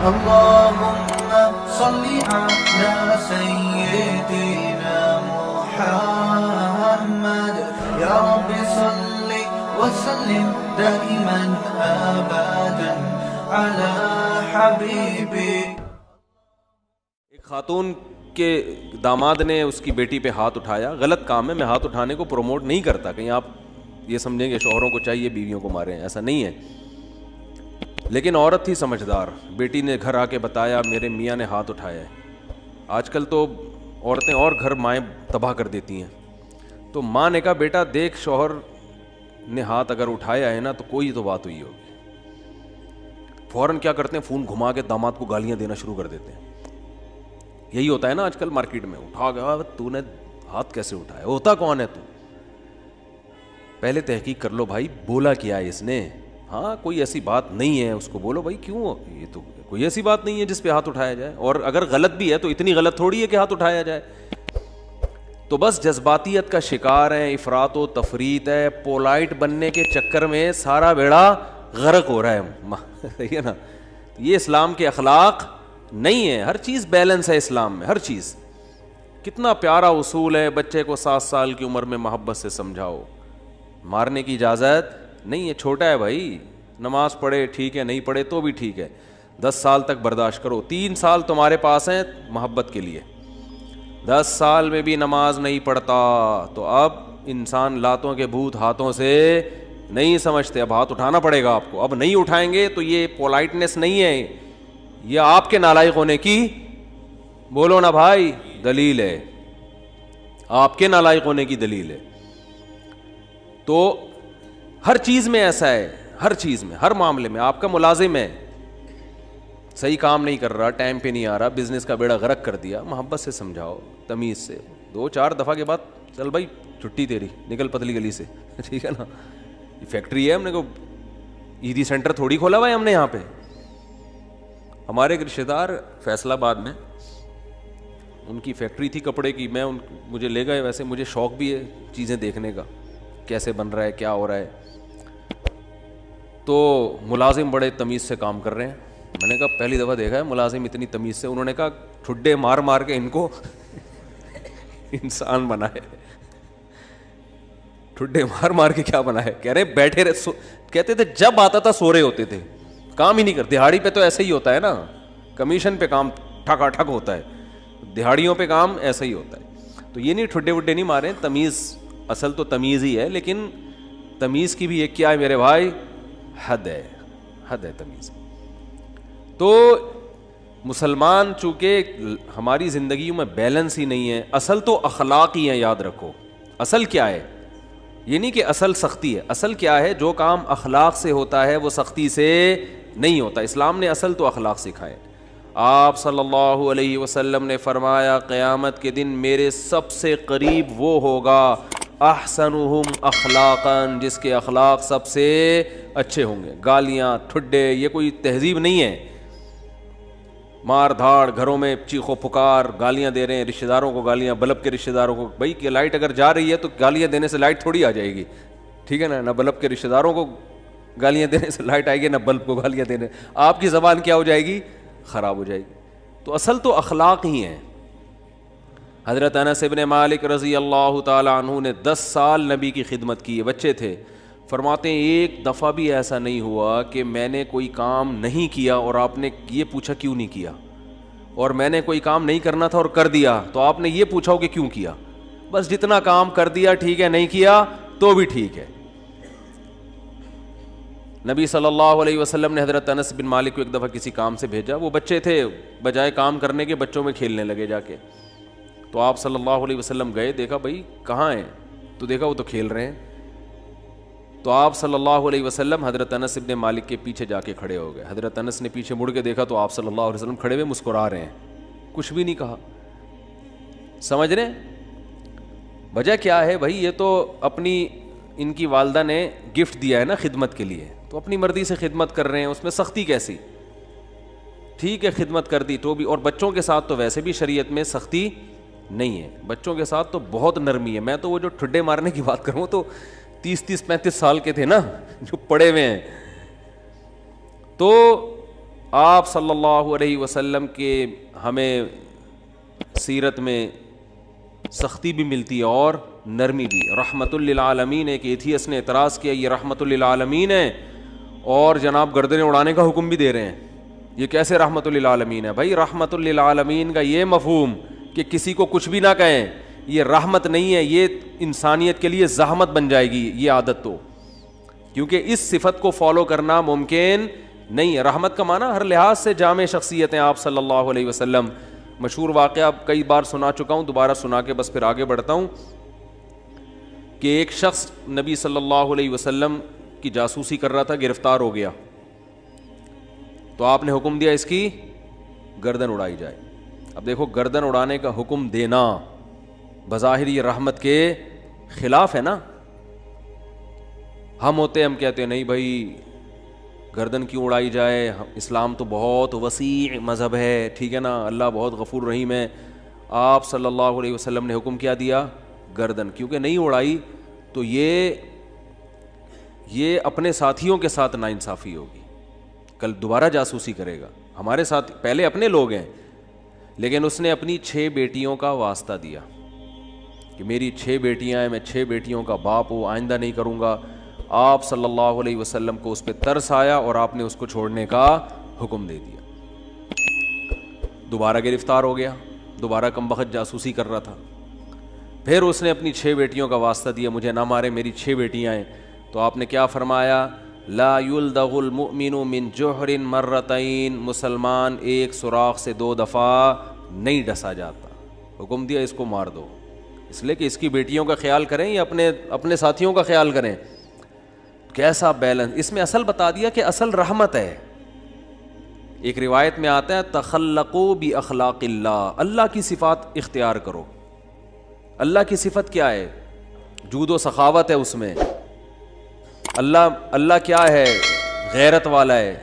اللهم صل على سيدنا محمد يا رب صل وسلم دائما ابدا على حبيبي. ایک خاتون کے داماد نے اس کی بیٹی پہ ہاتھ اٹھایا. غلط کام ہے, میں ہاتھ اٹھانے کو پروموٹ نہیں کرتا, کہیں آپ یہ سمجھیں کہ شوہروں کو چاہیے بیویوں کو ماریں, ایسا نہیں ہے. لیکن عورت تھی سمجھدار, بیٹی نے گھر آ کے بتایا میرے میاں نے ہاتھ اٹھایا ہے. آج کل تو عورتیں اور گھر مائیں تباہ کر دیتی ہیں. تو ماں نے کہا بیٹا دیکھ شوہر نے ہاتھ اگر اٹھایا ہے نا تو کوئی تو بات ہوئی ہوگی. فوراً کیا کرتے ہیں, فون گھما کے داماد کو گالیاں دینا شروع کر دیتے ہیں. یہی ہوتا ہے نا آج کل مارکیٹ میں, اٹھا گیا تو نے ہاتھ کیسے اٹھایا, ہوتا کون ہے تو, پہلے تحقیق کر لو بھائی بولا کیا ہے اس نے. ہاں کوئی ایسی بات نہیں ہے, اس کو بولو بھائی کیوں, یہ تو کوئی ایسی بات نہیں ہے جس پہ ہاتھ اٹھایا جائے, اور اگر غلط بھی ہے تو اتنی غلط تھوڑی ہے کہ ہاتھ اٹھایا جائے. تو بس جذباتیت کا شکار ہیں, افراط و تفریط ہے, پولائٹ بننے کے چکر میں سارا بیڑا غرق ہو رہا ہے. صحیح ہے نا, یہ اسلام کے اخلاق نہیں ہے. ہر چیز بیلنس ہے اسلام میں, ہر چیز. کتنا پیارا اصول ہے, بچے کو 7 سال کی عمر میں محبت سے سمجھاؤ, مارنے کی اجازت نہیں ہے. چھوٹا ہے بھائی, نماز پڑھے ٹھیک ہے, نہیں پڑھے تو بھی ٹھیک ہے, 10 سال تک برداشت کرو. 3 سال تمہارے پاس ہیں محبت کے لیے, 10 سال میں بھی نماز نہیں پڑھتا تو اب انسان لاتوں کے بھوت ہاتھوں سے نہیں سمجھتے, اب ہاتھ اٹھانا پڑے گا آپ کو. اب نہیں اٹھائیں گے تو یہ پولائٹنس نہیں ہے, یہ آپ کے نالائق ہونے کی, بولو نا بھائی, دلیل ہے, آپ کے نالائق ہونے کی دلیل ہے. تو ہر چیز میں ایسا ہے, ہر چیز میں, ہر معاملے میں. آپ کا ملازم ہے, صحیح کام نہیں کر رہا, ٹائم پہ نہیں آ رہا, بزنس کا بیڑا غرق کر دیا, محبت سے سمجھاؤ, تمیز سے. 2-4 دفعہ کے بعد چل بھائی چھٹی تیری, نکل پتلی گلی سے, ٹھیک ہے نا. یہ فیکٹری ہے, ہم نے کو ایدی سینٹر تھوڑی کھولا ہوا ہے ہم نے یہاں پہ. ہمارے ایک رشتے دار فیصل آباد میں, ان کی فیکٹری تھی کپڑے کی, مجھے لے گئے. ویسے مجھے شوق بھی ہے چیزیں دیکھنے کا, کیسے بن رہا ہے, کیا ہو رہا ہے. تو ملازم بڑے تمیز سے کام کر رہے ہیں. میں نے کہا پہلی دفعہ دیکھا ہے ملازم اتنی تمیز سے. انہوں نے کہا ٹھڈے مار مار کے ان کو انسان بنا ہے. ٹھڈے مار مار کے کیا بنا ہے, کہہ رہے بیٹھے رہے, کہتے تھے جب آتا تھا سو رہے ہوتے تھے, کام ہی نہیں کرتے. دہاڑی پہ تو ایسے ہی ہوتا ہے نا, کمیشن پہ کام ٹھکا ٹھک ہوتا ہے, دہاڑیوں پہ کام ایسا ہی ہوتا ہے. تو یہ نہیں ٹھڈے وڈے نہیں مارے, تمیز, اصل تو تمیز ہی ہے, لیکن تمیز کی بھی ایک کیا ہے میرے بھائی, حد ہے, حد ہے تمیز. تو مسلمان چونکہ ہماری زندگیوں میں بیلنس ہی نہیں ہے. اصل تو اخلاق ہی ہیں, یاد رکھو. اصل کیا ہے, یہ نہیں کہ اصل سختی ہے. اصل کیا ہے, جو کام اخلاق سے ہوتا ہے وہ سختی سے نہیں ہوتا. اسلام نے اصل تو اخلاق سکھائے. آپ صلی اللہ علیہ وسلم نے فرمایا قیامت کے دن میرے سب سے قریب وہ ہوگا احسنہم اخلاقا, جس کے اخلاق سب سے اچھے ہوں گے. گالیاں ٹھڈے یہ کوئی تہذیب نہیں ہے. مار دھاڑ, گھروں میں چیخو پکار, گالیاں دے رہے ہیں رشتہ داروں کو, گالیاں بلب کے رشتہ داروں کو. بھائی کہ لائٹ اگر جا رہی ہے تو گالیاں دینے سے لائٹ تھوڑی آ جائے گی, ٹھیک ہے نا. نہ بلب کے رشتہ داروں کو گالیاں دینے سے لائٹ آئے گی, نہ بلب کو گالیاں دینے. آپ کی زبان کیا ہو جائے گی, خراب ہو جائے گی. تو اصل تو اخلاق ہی ہیں. حضرت انس ابن مالک رضی اللہ تعالی عنہ نے 10 سال نبی کی خدمت کی, بچے تھے. فرماتے ہیں ایک دفعہ بھی ایسا نہیں ہوا کہ میں نے کوئی کام نہیں کیا اور آپ نے یہ پوچھا کیوں نہیں کیا, اور میں نے کوئی کام نہیں کرنا تھا اور کر دیا تو آپ نے یہ پوچھا ہو کہ کیوں کیا. بس جتنا کام کر دیا ٹھیک ہے, نہیں کیا تو بھی ٹھیک ہے. نبی صلی اللہ علیہ وسلم نے حضرت انس بن مالک کو ایک دفعہ کسی کام سے بھیجا. وہ بچے تھے, بجائے کام کرنے کے بچوں میں کھیلنے لگے جا کے. تو آپ صلی اللہ علیہ وسلم گئے, دیکھا بھائی کہاں ہیں, تو دیکھا وہ تو کھیل رہے ہیں. تو آپ صلی اللہ علیہ وسلم حضرت انس بن مالک کے پیچھے جا کے کھڑے ہو گئے. حضرت انس نے پیچھے مڑ کے دیکھا تو آپ صلی اللہ علیہ وسلم کھڑے ہوئے مسکرا رہے ہیں, کچھ بھی نہیں کہا. سمجھ رہے وجہ کیا ہے بھائی, یہ تو اپنی ان کی والدہ نے گفٹ دیا ہے نا خدمت کے لیے, تو اپنی مرضی سے خدمت کر رہے ہیں, اس میں سختی کیسی. ٹھیک ہے خدمت کر دی تو بھی, اور بچوں کے ساتھ تو ویسے بھی شریعت میں سختی نہیں ہے, بچوں کے ساتھ تو بہت نرمی ہے. میں تو وہ جو ٹھڈے مارنے کی بات کروں تو 30-35 سال کے تھے نا جو پڑے ہوئے ہیں. تو آپ صلی اللہ علیہ وسلم کے ہمیں سیرت میں سختی بھی ملتی ہے اور نرمی بھی. رحمت للعالمین. ایک ایتھیس نے اعتراض کیا یہ رحمت للعالمین ہے اور جناب گردنیں اڑانے کا حکم بھی دے رہے ہیں, یہ کیسے رحمت للعالمین ہے؟ بھائی رحمت للعالمین کا یہ مفہوم کہ کسی کو کچھ بھی نہ کہیں یہ رحمت نہیں ہے, یہ انسانیت کے لیے زحمت بن جائے گی یہ عادت, تو کیونکہ اس صفت کو فالو کرنا ممکن نہیں ہے. رحمت کا معنی ہر لحاظ سے جامع شخصیت ہیں آپ صلی اللہ علیہ وسلم. مشہور واقعہ کئی بار سنا چکا ہوں, دوبارہ سنا کے بس پھر آگے بڑھتا ہوں, کہ ایک شخص نبی صلی اللہ علیہ وسلم کی جاسوسی کر رہا تھا, گرفتار ہو گیا, تو آپ نے حکم دیا اس کی گردن اڑائی جائے. اب دیکھو گردن اڑانے کا حکم دینا بظاہر یہ رحمت کے خلاف ہے نا. ہم ہوتے ہم کہتے ہیں نہیں بھائی گردن کیوں اڑائی جائے, اسلام تو بہت وسیع مذہب ہے, ٹھیک ہے نا, اللہ بہت غفور رحیم ہے. آپ صلی اللہ علیہ وسلم نے حکم کیا دیا گردن, کیونکہ نہیں اڑائی تو یہ اپنے ساتھیوں کے ساتھ ناانصافی ہوگی, کل دوبارہ جاسوسی کرے گا. ہمارے ساتھ پہلے اپنے لوگ ہیں, لیکن اس نے اپنی 6 بیٹیوں کا واسطہ دیا کہ میری 6 بیٹیاں ہیں, میں 6 بیٹیوں کا باپ ہوں, آئندہ نہیں کروں گا. آپ صلی اللہ علیہ وسلم کو اس پہ ترس آیا اور آپ نے اس کو چھوڑنے کا حکم دے دیا. دوبارہ گرفتار ہو گیا, دوبارہ کمبخت جاسوسی کر رہا تھا. پھر اس نے اپنی 6 بیٹیوں کا واسطہ دیا, مجھے نہ مارے میری 6 بیٹیاں ہیں. تو آپ نے کیا فرمایا, لا یلدغ المؤمن من جوہر مرتین, مسلمان ایک سوراخ سے 2 دفعہ نہیں ڈسا جاتا. حکم دیا اس کو مار دو, اس لیے کہ اس کی بیٹیوں کا خیال کریں یا اپنے ساتھیوں کا خیال کریں. کیسا بیلنس اس میں, اصل بتا دیا کہ اصل رحمت ہے. ایک روایت میں آتا ہے تخلقوا باخلاق اللہ, اللہ کی صفات اختیار کرو. اللہ کی صفت کیا ہے؟ جود و سخاوت ہے اس میں. اللہ کیا ہے؟ غیرت والا ہے,